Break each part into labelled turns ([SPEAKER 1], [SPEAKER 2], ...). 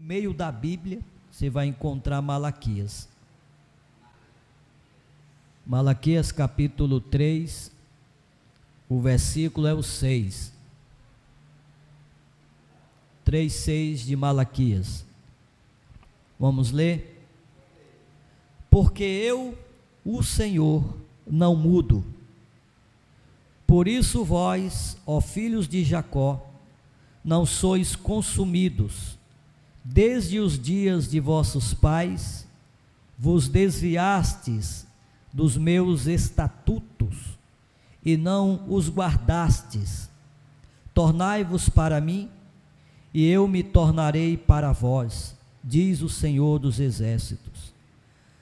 [SPEAKER 1] meio da Bíblia, você vai encontrar Malaquias. Malaquias capítulo 3, o versículo é o 6. 3:6 de Malaquias. Vamos ler? Porque eu, o Senhor, não mudo. Por isso vós, ó filhos de Jacó, não sois consumidos. Desde os dias de vossos pais, vos desviastes dos meus estatutos, e não os guardastes. Tornai-vos para mim, e eu me tornarei para vós, diz o Senhor dos Exércitos.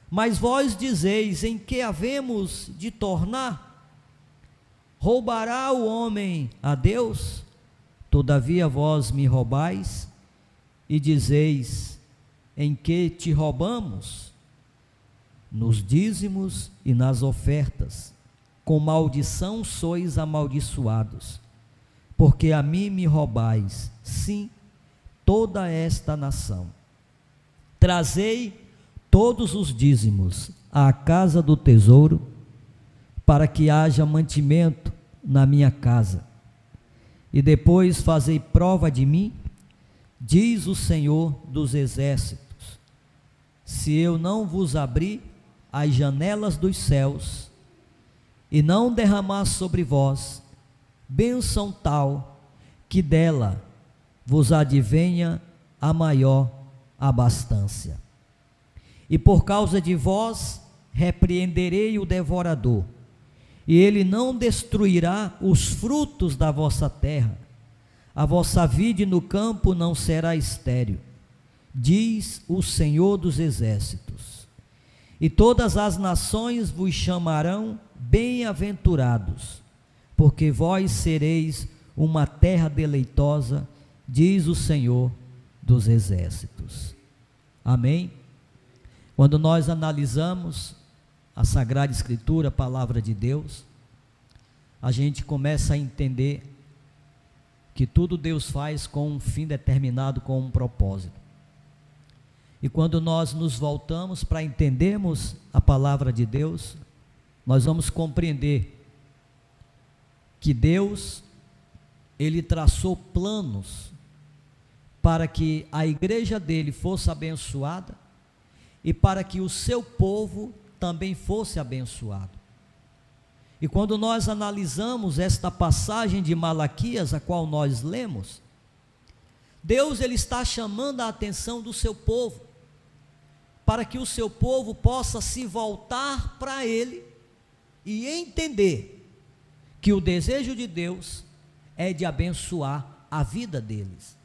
[SPEAKER 1] Mas vós dizeis: em que havemos de tornar? Roubará o homem a Deus? Todavia vós me roubais, e dizeis: em que te roubamos? Nos dízimos e nas ofertas. Com maldição sois amaldiçoados, porque a mim me roubais, sim, toda esta nação. Trazei todos os dízimos à casa do tesouro, para que haja mantimento na minha casa. E depois fazei prova de mim, diz o Senhor dos Exércitos, se eu não vos abrir as janelas dos céus, e não derramar sobre vós bênção tal, que dela vos advenha a maior abastança. E por causa de vós repreenderei o devorador, e ele não destruirá os frutos da vossa terra, a vossa vide no campo não será estéril, diz o Senhor dos Exércitos. E todas as nações vos chamarão bem-aventurados, porque vós sereis uma terra deleitosa, diz o Senhor dos Exércitos. Amém? Quando nós analisamos a Sagrada Escritura, a Palavra de Deus, a gente começa a entender que tudo Deus faz com um fim determinado, com um propósito. E quando nós nos voltamos para entendermos a Palavra de Deus, nós vamos compreender que Deus, Ele traçou planos para que a igreja dele fosse abençoada e para que o seu povo também fosse abençoado. E quando nós analisamos esta passagem de Malaquias, a qual nós lemos, Deus ele está chamando a atenção do seu povo, para que o seu povo possa se voltar para Ele e entender que o desejo de Deus é de abençoar a vida deles.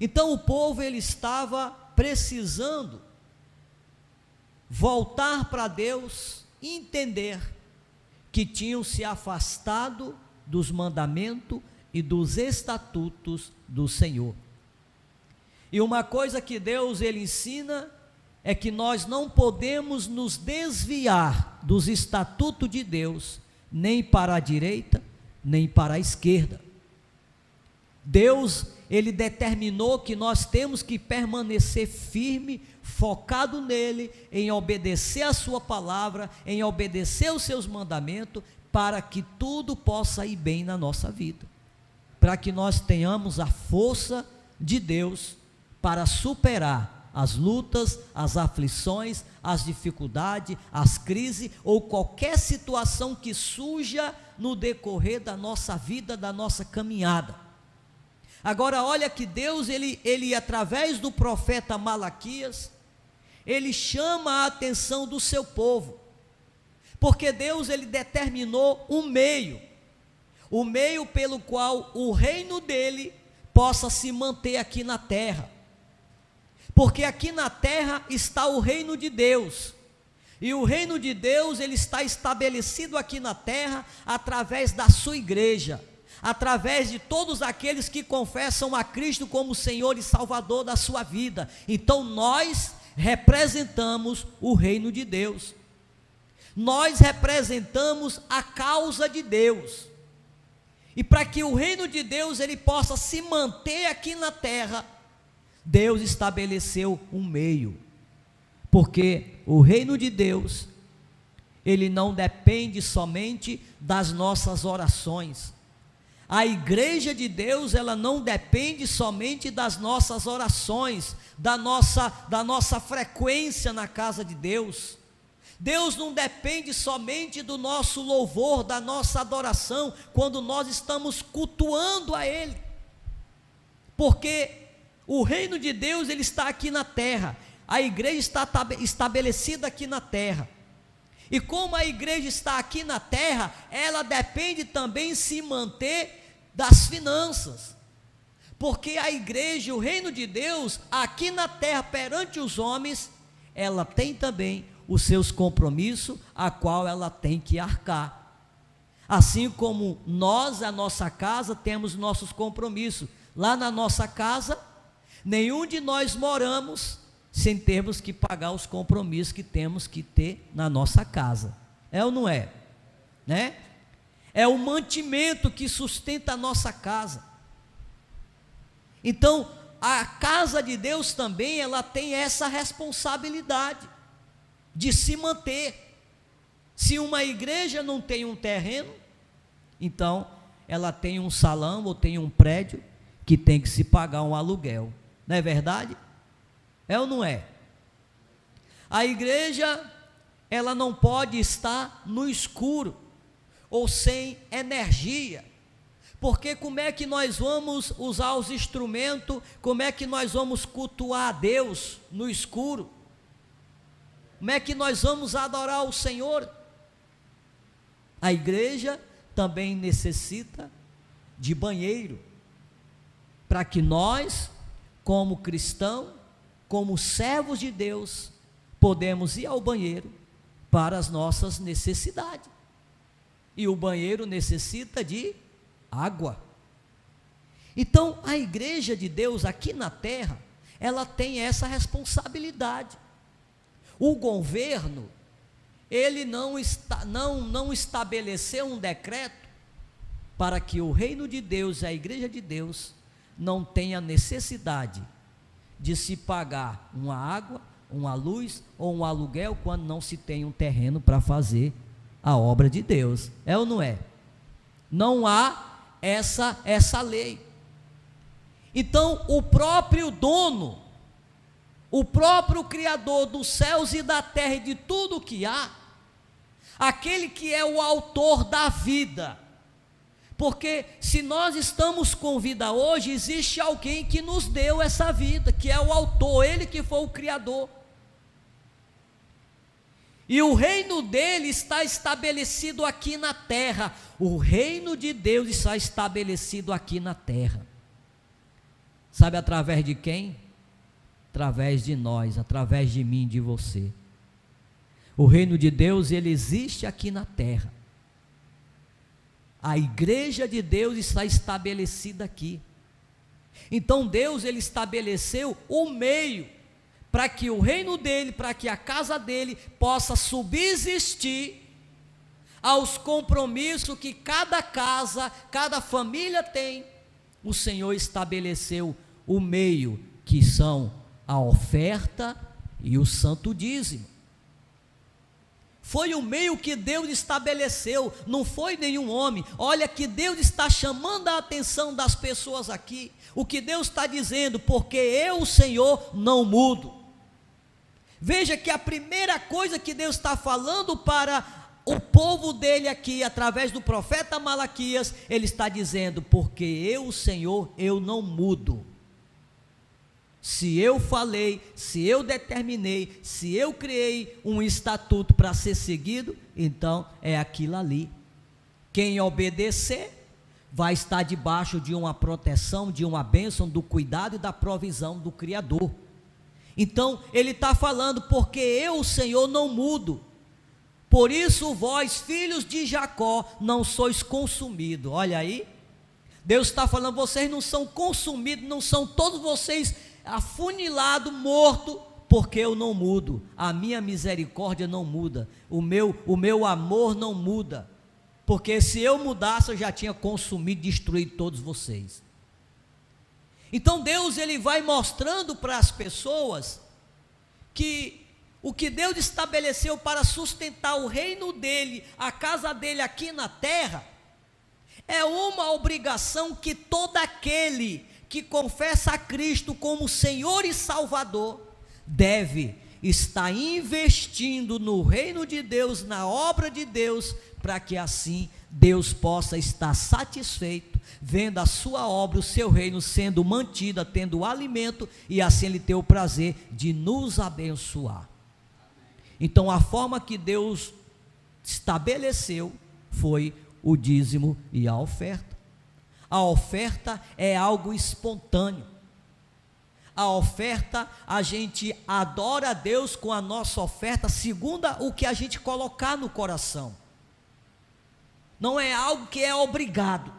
[SPEAKER 1] Então o povo ele estava precisando voltar para Deus e entender que tinham se afastado dos mandamentos e dos estatutos do Senhor. E uma coisa que Deus ele ensina é que nós não podemos nos desviar dos estatutos de Deus, nem para a direita, nem para a esquerda. Deus, ele determinou que nós temos que permanecer firme, focado nele, em obedecer a sua palavra, em obedecer os seus mandamentos, para que tudo possa ir bem na nossa vida, para que nós tenhamos a força de Deus para superar as lutas, as aflições, as dificuldades, as crises ou qualquer situação que surja no decorrer da nossa vida, da nossa caminhada. Agora olha que Deus, ele através do profeta Malaquias, ele chama a atenção do seu povo, porque Deus ele determinou um meio, o meio pelo qual o reino dele possa se manter aqui na terra. Porque aqui na terra está o reino de Deus, e o reino de Deus ele está estabelecido aqui na terra através da sua igreja, através de todos aqueles que confessam a Cristo como Senhor e Salvador da sua vida. Então nós representamos o reino de Deus, nós representamos a causa de Deus, e para que o reino de Deus ele possa se manter aqui na terra, Deus estabeleceu um meio, porque o reino de Deus, ele não depende somente das nossas orações. A igreja de Deus, ela não depende somente das nossas orações, da nossa frequência na casa de Deus. Deus não depende somente do nosso louvor, da nossa adoração, quando nós estamos cultuando a Ele, porque o reino de Deus, ele está aqui na terra, a igreja está estabelecida aqui na terra, e como a igreja está aqui na terra, ela depende também se manter das finanças, porque a igreja, o reino de Deus, aqui na terra, perante os homens, ela tem também os seus compromissos, a qual ela tem que arcar, assim como nós, a nossa casa, temos nossos compromissos. Lá na nossa casa, nenhum de nós moramos sem termos que pagar os compromissos que temos que ter na nossa casa, é ou não é? Né? É o mantimento que sustenta a nossa casa. Então, a casa de Deus também, ela tem essa responsabilidade de se manter. Se uma igreja não tem um terreno, então ela tem um salão ou tem um prédio que tem que se pagar um aluguel, não é verdade? É ou não é? A igreja, ela não pode estar no escuro ou sem energia, porque como é que nós vamos usar os instrumentos, como é que nós vamos cultuar a Deus no escuro? Como é que nós vamos adorar o Senhor? A igreja também necessita de banheiro, para que nós, como cristãos, como servos de Deus, podemos ir ao banheiro para as nossas necessidades. E o banheiro necessita de água. Então, a igreja de Deus aqui na terra, ela tem essa responsabilidade. O governo, ele não estabeleceu um decreto para que o reino de Deus e a igreja de Deus não tenha necessidade de se pagar uma água, uma luz ou um aluguel quando não se tem um terreno para fazer a obra de Deus, é ou não é? Não há essa lei. Então, o próprio dono, o próprio Criador dos céus e da terra e de tudo que há, aquele que é o autor da vida, porque se nós estamos com vida hoje, existe alguém que nos deu essa vida, que é o autor, ele que foi o Criador, e o reino dele está estabelecido aqui na terra. O reino de Deus está estabelecido aqui na terra, sabe através de quem? Através de nós, através de mim, de você. O reino de Deus, ele existe aqui na terra. A igreja de Deus está estabelecida aqui. Então Deus, ele estabeleceu o meio para que o reino dele, para que a casa dele possa subsistir aos compromissos que cada casa, cada família tem. O Senhor estabeleceu o meio, que são a oferta e o santo dízimo. Foi o meio que Deus estabeleceu, não foi nenhum homem. Olha que Deus está chamando a atenção das pessoas aqui. O que Deus está dizendo, porque eu, o Senhor, não mudo. Veja que a primeira coisa que Deus está falando para o povo dele aqui, através do profeta Malaquias, ele está dizendo, porque eu, o Senhor, eu não mudo. Se eu falei, se eu determinei, se eu criei um estatuto para ser seguido, então é aquilo ali. Quem obedecer vai estar debaixo de uma proteção, de uma bênção, do cuidado e da provisão do Criador. Então ele está falando, porque eu, o Senhor, não mudo. Por isso vós, filhos de Jacó, não sois consumidos. Olha aí, Deus está falando, vocês não são consumidos, não são todos vocês afunilado, morto, porque eu não mudo, a minha misericórdia não muda, o meu amor não muda, porque se eu mudasse, eu já tinha consumido e destruído todos vocês. Então Deus ele vai mostrando para as pessoas que o que Deus estabeleceu para sustentar o reino dele, a casa dele aqui na terra, é uma obrigação que todo aquele que confessa a Cristo como Senhor e Salvador deve estar investindo no reino de Deus, na obra de Deus, para que assim Deus possa estar satisfeito, vendo a sua obra, o seu reino sendo mantida, tendo alimento, e assim Ele ter o prazer de nos abençoar. Então a forma que Deus estabeleceu foi o dízimo e a oferta. A oferta é algo espontâneo. A oferta, a gente adora a Deus com a nossa oferta, segundo o que a gente colocar no coração. Não é algo que é obrigado,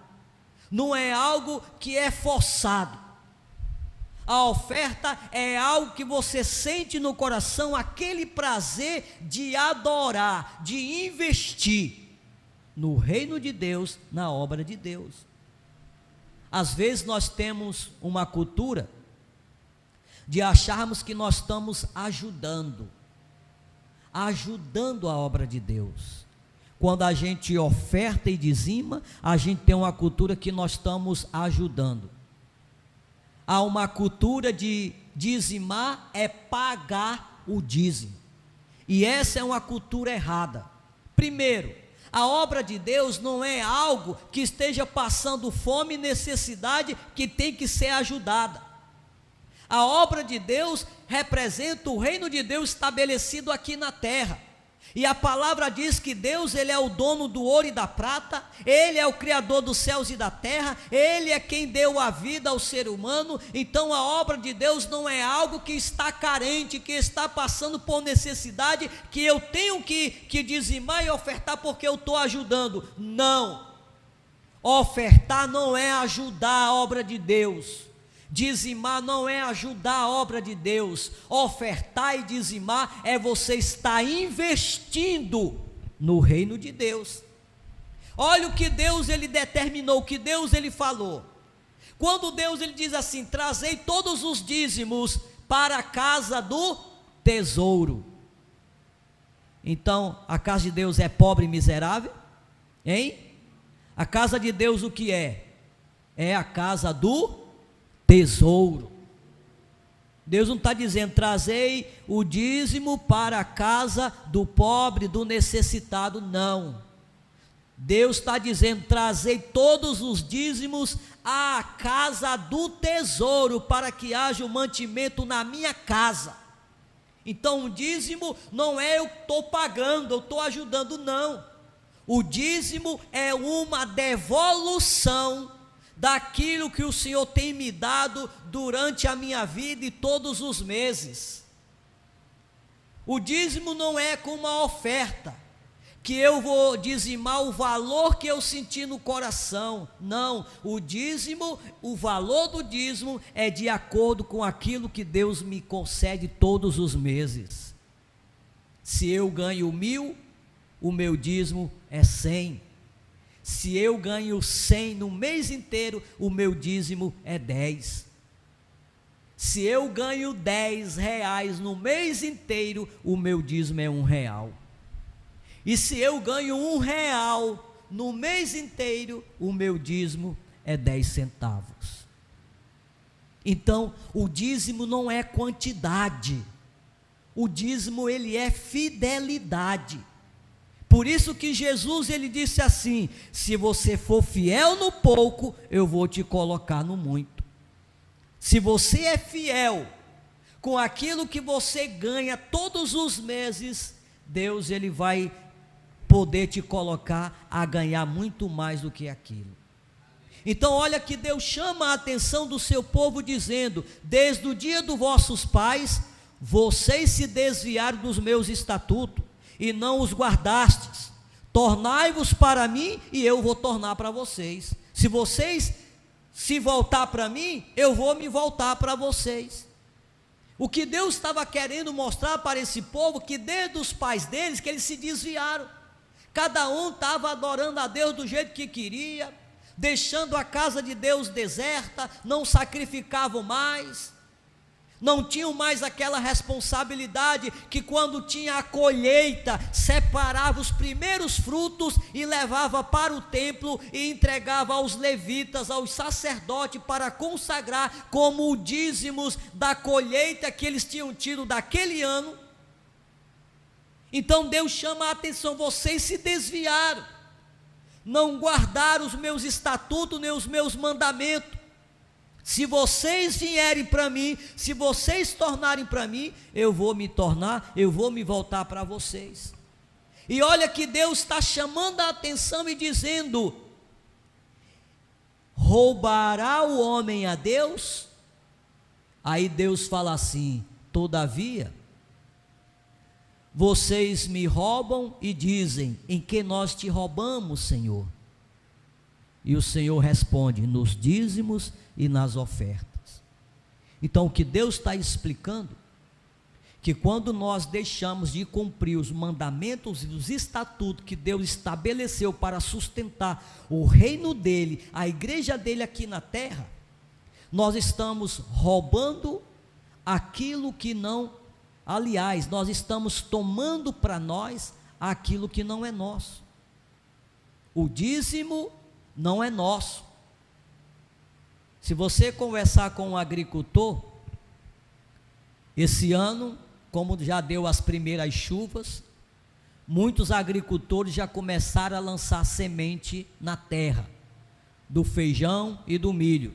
[SPEAKER 1] não é algo que é forçado. A oferta é algo que você sente no coração, aquele prazer de adorar, de investir no reino de Deus, na obra de Deus. Às vezes nós temos uma cultura de acharmos que nós estamos ajudando a obra de Deus. Quando a gente oferta e dizima, a gente tem uma cultura que nós estamos ajudando. Há uma cultura de dizimar é pagar o dízimo, e essa é uma cultura errada. Primeiro, a obra de Deus não é algo que esteja passando fome e necessidade que tem que ser ajudada. A obra de Deus representa o reino de Deus estabelecido aqui na terra. E a palavra diz que Deus, Ele é o dono do ouro e da prata, Ele é o Criador dos céus e da terra, Ele é quem deu a vida ao ser humano. Então a obra de Deus não é algo que está carente, que está passando por necessidade, que eu tenho que dizimar e ofertar porque eu estou ajudando. Não, ofertar não é ajudar a obra de Deus. Dizimar não é ajudar a obra de Deus. Ofertar e dizimar é você estar investindo no reino de Deus. Olha o que Deus ele determinou, o que Deus ele falou. Quando Deus ele diz assim: trazei todos os dízimos para a casa do tesouro. Então a casa de Deus é pobre e miserável? Hein? A casa de Deus o que é? É a casa do tesouro. Deus não está dizendo trazei o dízimo para a casa do pobre, do necessitado, não. Deus está dizendo trazei todos os dízimos à casa do tesouro, para que haja o mantimento na minha casa. Então o dízimo não é eu estou pagando, eu estou ajudando, não. O dízimo é uma devolução daquilo que o Senhor tem me dado durante a minha vida e todos os meses. O dízimo não é como uma oferta, que eu vou dizimar o valor que eu senti no coração. Não, o dízimo, o valor do dízimo é de acordo com aquilo que Deus me concede todos os meses. Se eu ganho 1.000, o meu dízimo é 100. Se eu ganho 100 no mês inteiro, o meu dízimo é 10. Se eu ganho 10 reais no mês inteiro, o meu dízimo é R$1. E se eu ganho R$1 no mês inteiro, o meu dízimo é 10 centavos. Então, o dízimo não é quantidade. O dízimo ele é fidelidade. Por isso que Jesus ele disse assim: se você for fiel no pouco, eu vou te colocar no muito. Se você é fiel com aquilo que você ganha todos os meses, Deus ele vai poder te colocar a ganhar muito mais do que aquilo. Então olha que Deus chama a atenção do seu povo dizendo: desde o dia dos vossos pais, vocês se desviaram dos meus estatutos e não os guardastes. Tornai-vos para mim e eu vou tornar para vocês. Se vocês se voltar para mim, eu vou me voltar para vocês. O que Deus estava querendo mostrar para esse povo, que desde os pais deles, que eles se desviaram. Cada um estava adorando a Deus do jeito que queria, deixando a casa de Deus deserta, não sacrificavam mais, não tinham mais aquela responsabilidade que quando tinha a colheita, separava os primeiros frutos e levava para o templo e entregava aos levitas, aos sacerdotes, para consagrar como o dízimos da colheita que eles tinham tido daquele ano. Então Deus chama a atenção: vocês se desviaram, não guardaram os meus estatutos nem os meus mandamentos. Se vocês vierem para mim, se vocês tornarem para mim, eu vou me tornar, eu vou me voltar para vocês. E olha que Deus está chamando a atenção e dizendo: roubará o homem a Deus? Aí Deus fala assim: todavia, vocês me roubam e dizem: em que nós te roubamos, Senhor? E o Senhor responde: nos dízimos e nas ofertas. Então o que Deus está explicando, que quando nós deixamos de cumprir os mandamentos e os estatutos que Deus estabeleceu para sustentar o reino dele, a igreja dele aqui na terra, nós estamos roubando aquilo que não, aliás, nós estamos tomando para nós aquilo que não é nosso. O dízimo não é nosso. Se você conversar com um agricultor, esse ano, como já deu as primeiras chuvas, muitos agricultores já começaram a lançar semente na terra, do feijão e do milho.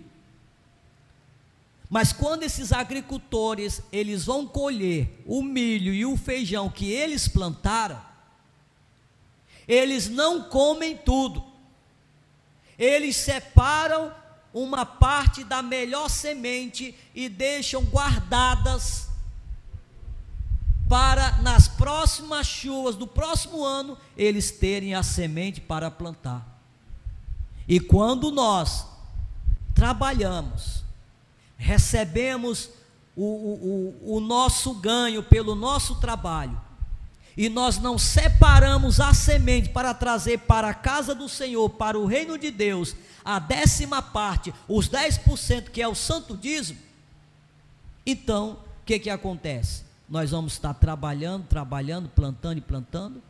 [SPEAKER 1] Mas quando esses agricultores, eles vão colher o milho e o feijão que eles plantaram, eles não comem tudo, eles separam uma parte da melhor semente e deixam guardadas para nas próximas chuvas do próximo ano eles terem a semente para plantar. E quando nós trabalhamos, recebemos o nosso ganho pelo nosso trabalho, e nós não separamos a semente para trazer para a casa do Senhor, para o reino de Deus, a 10ª parte, os 10%, que é o santo dízimo, então, o que acontece? Nós vamos estar trabalhando, plantando e plantando,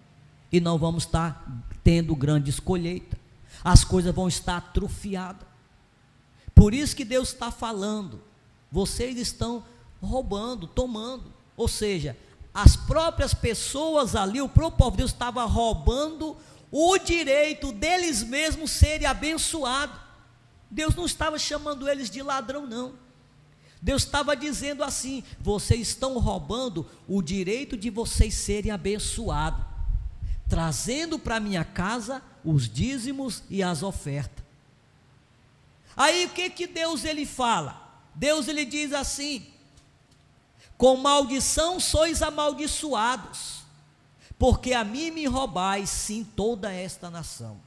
[SPEAKER 1] e não vamos estar tendo grandes colheitas, as coisas vão estar atrofiadas. Por isso que Deus está falando: vocês estão roubando, tomando, ou seja, as próprias pessoas ali, o próprio povo de Deus estava roubando o direito deles mesmos serem abençoados. Deus não estava chamando eles de ladrão, não. Deus estava dizendo assim: vocês estão roubando o direito de vocês serem abençoados, trazendo para minha casa os dízimos e as ofertas. Aí o que Deus ele fala? Deus ele diz assim: com maldição sois amaldiçoados, porque a mim me roubais, sim, toda esta nação.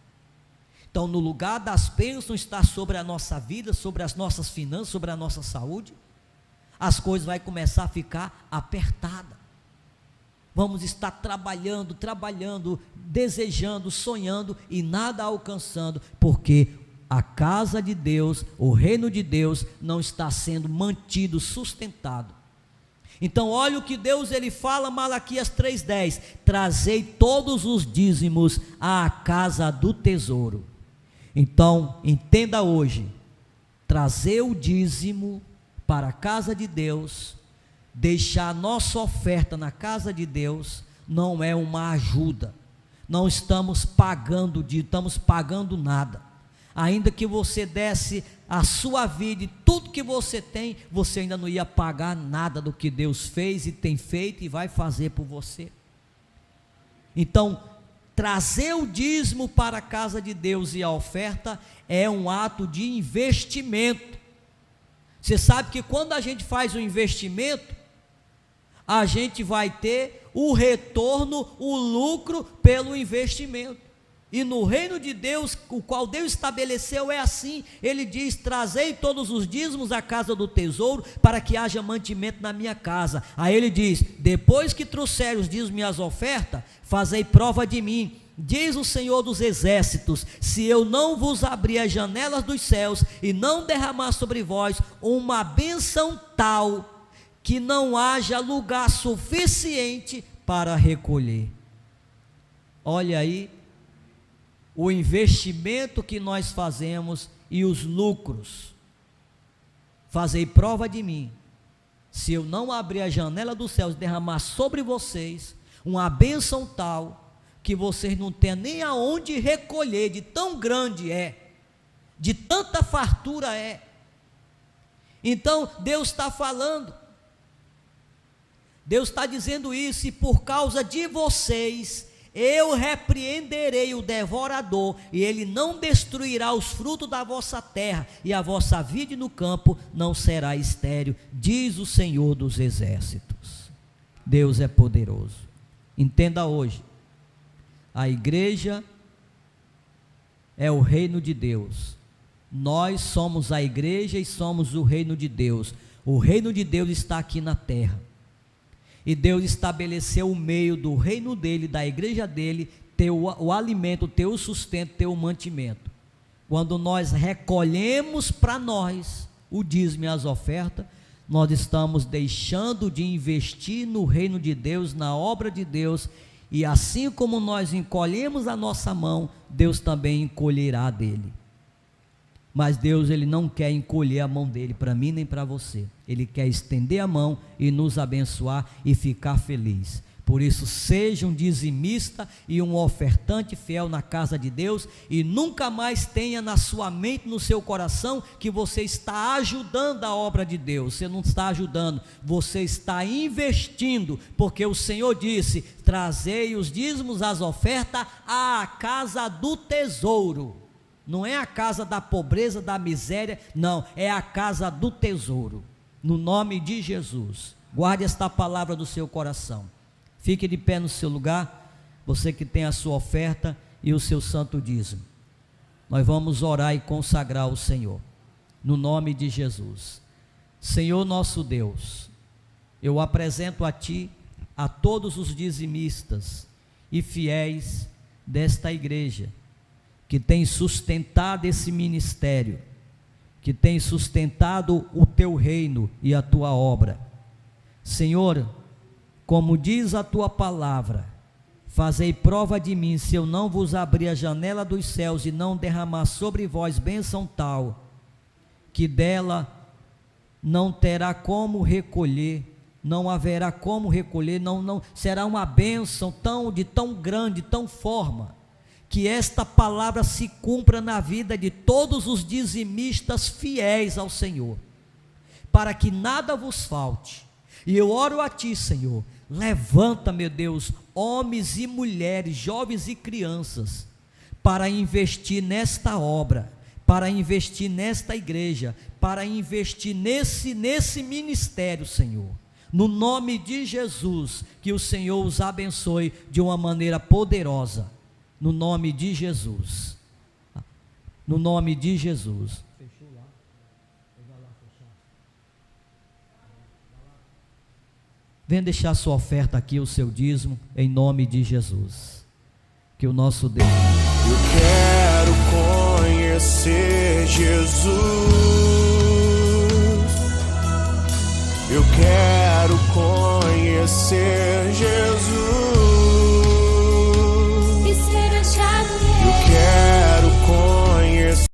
[SPEAKER 1] Então, no lugar das bênçãos está sobre a nossa vida, sobre as nossas finanças, sobre a nossa saúde, as coisas vão começar a ficar apertadas. Vamos estar trabalhando, desejando, sonhando e nada alcançando, porque a casa de Deus, o reino de Deus não está sendo mantido, sustentado. Então olha o que Deus ele fala, Malaquias 3:10: trazei todos os dízimos à casa do tesouro. Então entenda hoje, trazer o dízimo para a casa de Deus, deixar a nossa oferta na casa de Deus, não é uma ajuda, não estamos pagando, estamos pagando nada. Ainda que você desse a sua vida e tudo que você tem, você ainda não ia pagar nada do que Deus fez e tem feito e vai fazer por você. Então, trazer o dízimo para a casa de Deus e a oferta é um ato de investimento. Você sabe que quando a gente faz um investimento, a gente vai ter o retorno, o lucro pelo investimento. E no reino de Deus, o qual Deus estabeleceu, é assim. Ele diz: trazei todos os dízimos à casa do tesouro, para que haja mantimento na minha casa. Aí ele diz: depois que trouxer os dízimos e as ofertas, fazei prova de mim, diz o Senhor dos Exércitos, se eu não vos abrir as janelas dos céus e não derramar sobre vós uma bênção tal, que não haja lugar suficiente para recolher. Olha aí o investimento que nós fazemos e os lucros. Fazei prova de mim, se eu não abrir a janela dos céus e derramar sobre vocês uma bênção tal, que vocês não tenham nem aonde recolher, de tão grande é, de tanta fartura é. Então Deus está falando, Deus está dizendo isso, e por causa de vocês, eu repreenderei o devorador, e ele não destruirá os frutos da vossa terra, e a vossa vide no campo não será estéril, diz o Senhor dos Exércitos. Deus é poderoso. Entenda hoje, a igreja é o reino de Deus. Nós somos a igreja e somos o reino de Deus. O reino de Deus está aqui na terra. E Deus estabeleceu o meio do reino dele, da igreja dele, ter o alimento, ter o sustento, ter o mantimento. Quando nós recolhemos para nós o dízimo e as ofertas, nós estamos deixando de investir no reino de Deus, na obra de Deus, e assim como nós encolhemos a nossa mão, Deus também encolherá dele. Mas Deus, ele não quer encolher a mão dele para mim nem para você. Ele quer estender a mão e nos abençoar e ficar feliz. Por isso, seja um dizimista e um ofertante fiel na casa de Deus, e nunca mais tenha na sua mente, no seu coração, que você está ajudando a obra de Deus. Você não está ajudando, você está investindo, porque o Senhor disse: trazei os dízimos, as ofertas à casa do tesouro. Não é a casa da pobreza, da miséria, não, é a casa do tesouro. No nome de Jesus, guarde esta palavra do seu coração. Fique de pé no seu lugar, você que tem a sua oferta e o seu santo dízimo. Nós vamos orar e consagrar ao Senhor, no nome de Jesus. Senhor nosso Deus, eu apresento a Ti, a todos os dizimistas e fiéis desta igreja, que tem sustentado esse ministério, que tem sustentado o Teu reino e a Tua obra. Senhor, como diz a Tua palavra, fazei prova de mim, se eu não vos abrir a janela dos céus e não derramar sobre vós bênção tal, que dela não terá como recolher, não haverá como recolher, não será uma bênção de tão grande, tão forma, que esta palavra se cumpra na vida de todos os dizimistas fiéis ao Senhor, para que nada vos falte. E eu oro a Ti, Senhor, levanta, meu Deus, homens e mulheres, jovens e crianças, para investir nesta obra, para investir nesta igreja, para investir nesse ministério, Senhor. No nome de Jesus, que o Senhor os abençoe de uma maneira poderosa, no nome de Jesus, no nome de Jesus. Venha deixar sua oferta aqui, o seu dízimo, em nome de Jesus. Que o nosso Deus...
[SPEAKER 2] Eu quero conhecer Jesus. Eu quero conhecer Jesus.